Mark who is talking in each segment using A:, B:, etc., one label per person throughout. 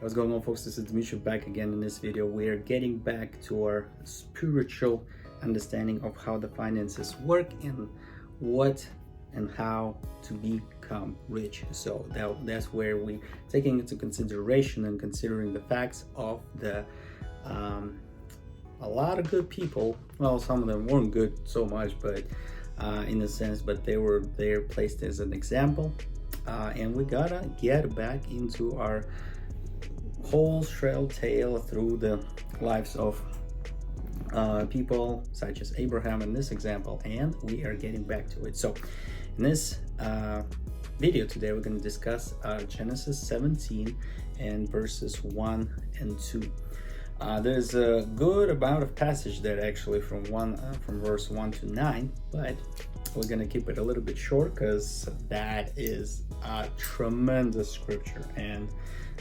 A: What's going on, folks? This is Stewardship back again. In this video we are getting back to our spiritual understanding of how the finances work and what and how to become rich. So that's where we taking into consideration and considering the facts of the a lot of good people. Well, some of them weren't good so much, but in a sense, but they were there placed as an example, and we gotta get back into our whole trail tale through the lives of people such as Abraham in this example, and we are getting back to it. So in this video today we're going to discuss Genesis 17 and verses 1 and 2. There's a good amount of passage there actually from verse 1 to 9, but we're going to keep it a little bit short because that is a tremendous scripture and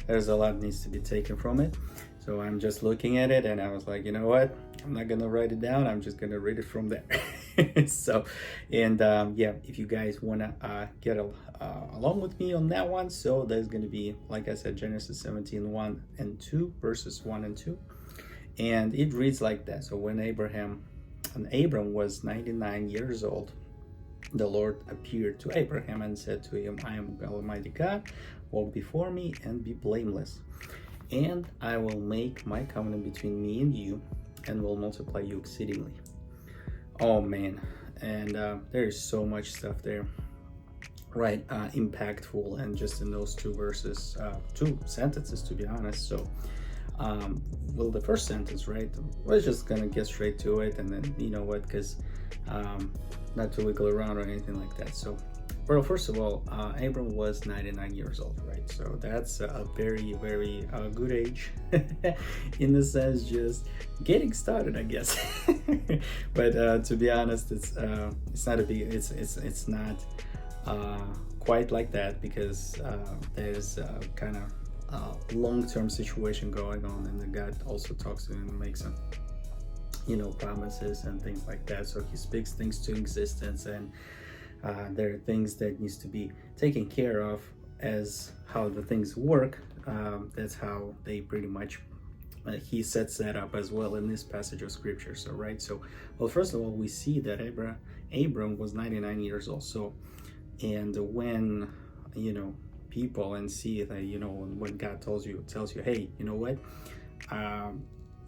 A: there's a lot needs to be taken from it. So I'm just looking at it and I was like, you know what, I'm not gonna write it down, I'm just gonna read it from there. So, and yeah, if you guys wanna get along with me on that one, so there's gonna be, like I said, Genesis 17 1 and 2, verses 1 and 2, and it reads like that. So when Abram was 99 years old, the Lord appeared to Abraham and said to him, I am Almighty God, walk before me and be blameless, and I will make my covenant between me and you, and will multiply you exceedingly. Oh man, and there is so much stuff there, right? Impactful, and just in those two verses, two sentences to be honest. So well, the first sentence, right, we're just gonna get straight to it, and then you know what, because not to wiggle around or anything like that. So well, first of all, Abram was 99 years old, right? So that's a very, very good age in the sense, just getting started, I guess. But to be honest, it's not a big, it's not quite like that, because there's kind of long-term situation going on, and then God also talks to him and makes some, you know, promises and things like that. So he speaks things to existence, and there are things that needs to be taken care of as how the things work. That's how they pretty much he sets that up as well in this passage of scripture. So right, so well, first of all, we see that Abram was 99 years old. So, and when you know people and see that, you know, when God tells you, hey, you know what,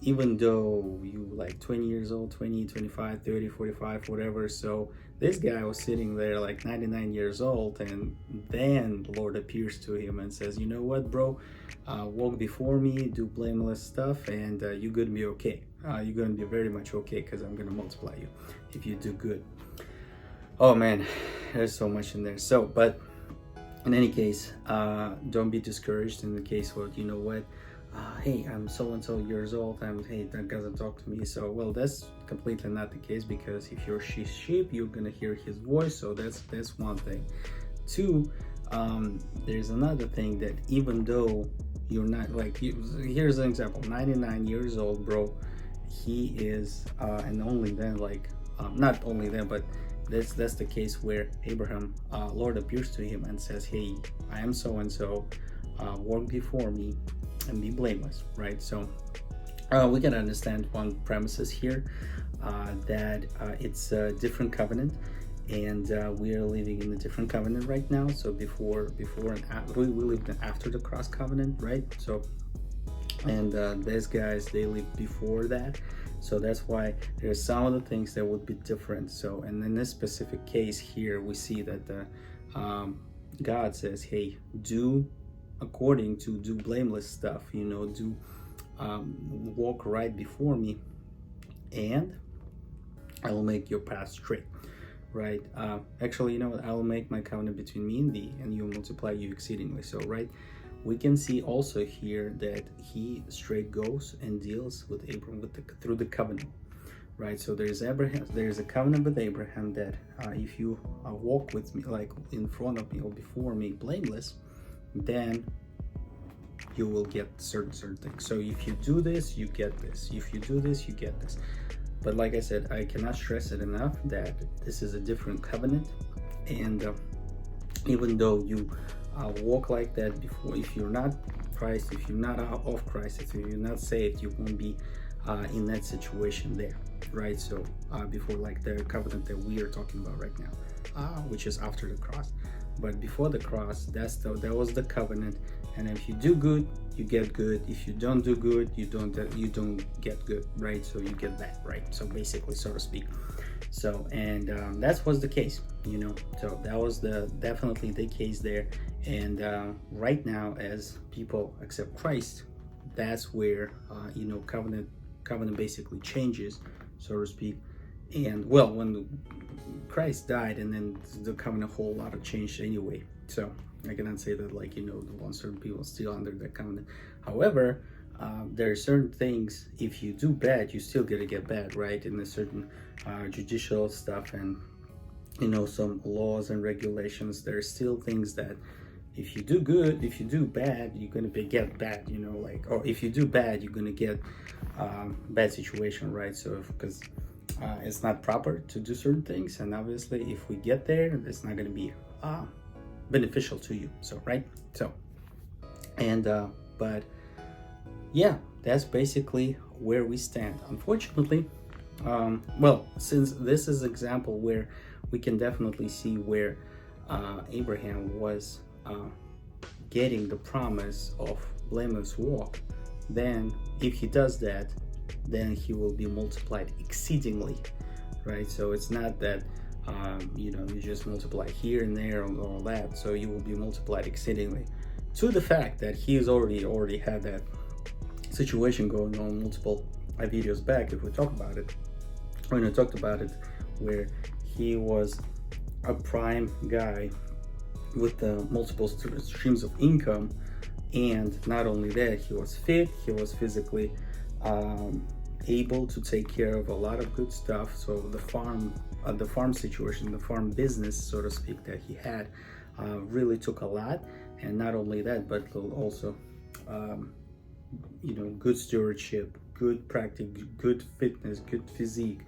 A: even though you like 20 years old, 20, 25, 30, 45, whatever. So this guy was sitting there like 99 years old, and then the Lord appears to him and says, you know what, bro, walk before me, do blameless stuff, and you're gonna be okay. You're gonna be very much okay, because I'm gonna multiply you if you do good. Oh man, there's so much in there. So, but in any case, don't be discouraged in the case where, you know what, hey, I'm so-and-so years old, hey, that doesn't talk to me. So, well, that's completely not the case, because if you're sheep, you're gonna hear his voice. So that's one thing. Two, there's another thing, that even though you're not like, here's an example, 99 years old, bro, he is, and only then, like, not only then, but that's the case where Abraham, Lord appears to him and says, hey, I am so-and-so, walk before me and be blameless, right? So we can understand one premises here, that it's a different covenant, and we are living in a different covenant right now. So before and after, we lived after the cross covenant, right? So, and these guys, they lived before that. So that's why there's some of the things that would be different. So, and in this specific case here, we see that the God says, hey, do according to, do blameless stuff, you know, do walk right before me, and I will make your path straight, right? Actually, you know what, I will make my covenant between me and thee, and you will multiply you exceedingly. So, right, we can see also here that he straight goes and deals with Abram through the covenant, right? So there's a covenant with Abraham that if you walk with me, like in front of me or before me, blameless, then you will get certain things. So if you do this, you get this. If you do this, you get this. But like I said, I cannot stress it enough that this is a different covenant, and even though you walk like that before, if you're not Christ, if you're not of Christ, if you're not saved, you won't be in that situation there, right? So before, like the covenant that we are talking about right now, which is after the cross. But before the cross, that was the covenant. And if you do good, you get good. If you don't do good, you don't get good, right? So you get bad, right? So basically, so to speak. So and that was the case, so that was definitely the case there. And right now, as people accept Christ, that's where covenant basically changes, so to speak. And well, when Christ died, and then the covenant, a whole lot of changed anyway. So I cannot say that, like, certain people are still under that covenant. However, there are certain things, if you do bad, you still gonna get bad, right? In a certain judicial stuff, and some laws and regulations, there are still things that if you do good, if you do bad, you're gonna get bad, or if you do bad, you're gonna get bad situation, right? So because it's not proper to do certain things, and obviously if we get there, it's not gonna be beneficial to you. So right, so and but yeah, that's basically where we stand, unfortunately. Well, since this is an example where we can definitely see where Abraham was getting the promise of blameless walk, then if he does that, then he will be multiplied exceedingly, right? So it's not that you just multiply here and there and all that. So you will be multiplied exceedingly, to the fact that he's already had that situation going on multiple videos back. If we talk about it, when I talked about it, where he was a prime guy with multiple streams of income, and not only that, he was fit, he was physically able to take care of a lot of good stuff. So the farm situation, the farm business, so to speak, that he had really took a lot. And not only that, but also good stewardship, good practice, good fitness, good physique,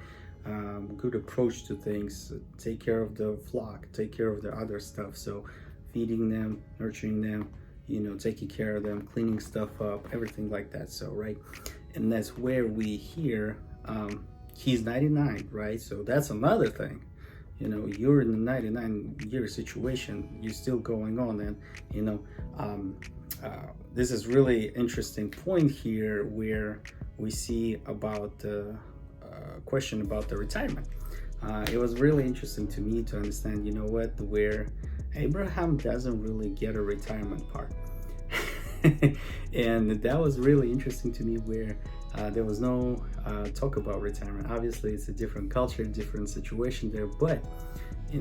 A: good approach to things, take care of the flock, take care of the other stuff. So feeding them, nurturing them, taking care of them, cleaning stuff up, everything like that. So right, and that's where we hear he's 99, right? So that's another thing. You're in the 99-year situation, you're still going on. And this is really interesting point here, where we see about the question about the retirement. It was really interesting to me to understand, where Abraham doesn't really get a retirement part. And that was really interesting to me, where there was no talk about retirement. Obviously, it's a different culture, different situation there, but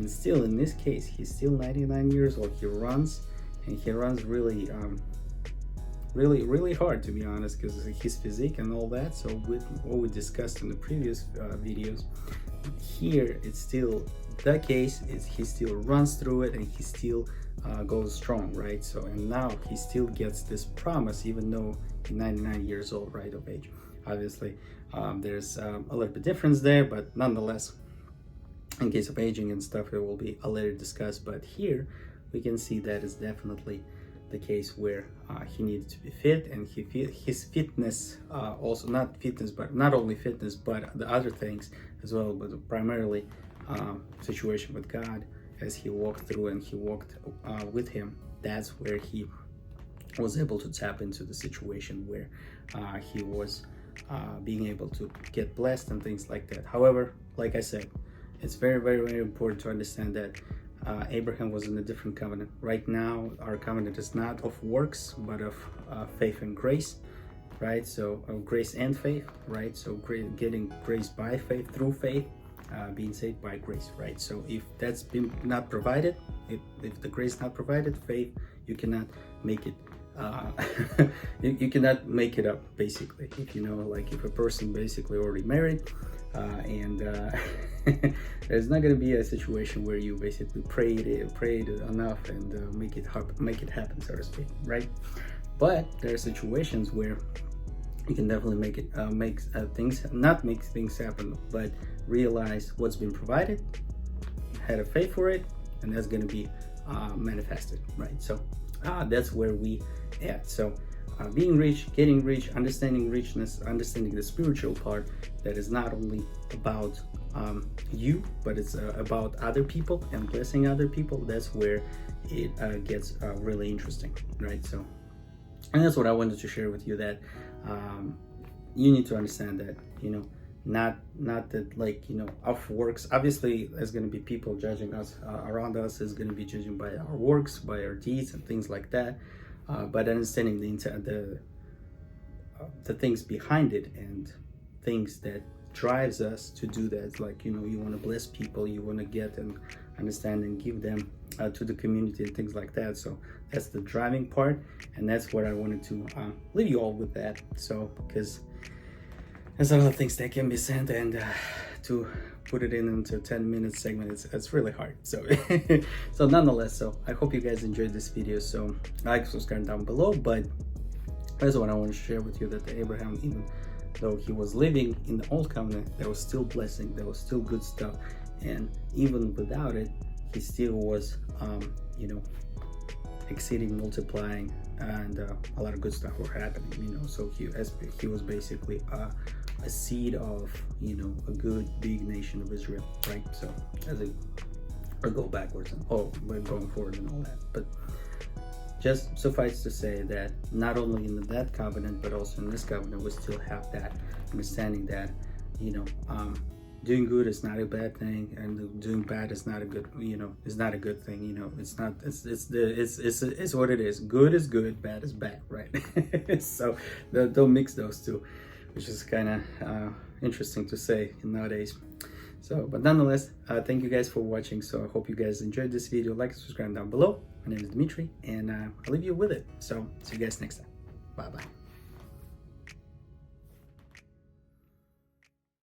A: still in this case, he's still 99 years old. He runs really really hard, to be honest, because his physique and all that. So with what we discussed in the previous videos, here it's still the case, is he still runs through it, and he still goes strong, right? So, and now he still gets this promise, even though he's 99 years old, right, of age. Obviously there's a little bit difference there, but nonetheless, in case of aging and stuff, it will be a later discussed. But here we can see that is definitely the case, where he needed to be fit, and his fitness, also not fitness, but not only fitness, but the other things as well, but primarily situation with God, as he walked through and he walked with him. That's where he was able to tap into the situation where he was being able to get blessed and things like that. However, like I said, it's very, very, very important to understand that Abraham was in a different covenant. Right now, our covenant is not of works, but of faith and grace, right? So of grace and faith, right? So getting grace by faith, through faith, being saved by grace, right? So if that's been not provided, if the grace not provided, faith, you cannot make it. You cannot make it up, basically. If like if a person basically already married, and there's not going to be a situation where you basically prayed enough and make it happen, so to speak, right? But there are situations where you can definitely make things happen, but realize what's been provided, had a faith for it, and that's going to be manifested, right? So that's where we at. So being rich, getting rich, understanding richness, understanding the spiritual part that is not only about you, but it's about other people and blessing other people. That's where it gets really interesting, right? So, and that's what I wanted to share with you, that you need to understand that, not that, like, of works. Obviously there's going to be people judging us around us, is going to be judging by our works, by our deeds and things like that, but understanding the things behind it and things that drives us to do that. Like, you want to bless people, you want to get and understand and give them to the community and things like that. So that's the driving part, and that's what I wanted to leave you all with that. So, because there's a lot of things that can be said, and to put it into a 10-minute segment, it's really hard. So so nonetheless, so I hope you guys enjoyed this video. So like, subscribe down below. But that's what I want to share with you, that Abraham, even though he was living in the old covenant, there was still blessing, there was still good stuff, and even without it, he still was exceeding, multiplying, and a lot of good stuff were happening. So he was basically a seed of a good big nation of Israel, right? So as I go backwards and we're going forward and all that, but just suffice to say that not only in that covenant, but also in this covenant, we still have that understanding that doing good is not a bad thing, and doing bad is not a good is not a good thing. It's what it is. Good is good, bad is bad, right? So don't mix those two, which is kind of interesting to say nowadays. So, but nonetheless, thank you guys for watching. So I hope you guys enjoyed this video. Like and subscribe down below. My name is Dmitry, and I'll leave you with it. So see you guys next time. Bye bye.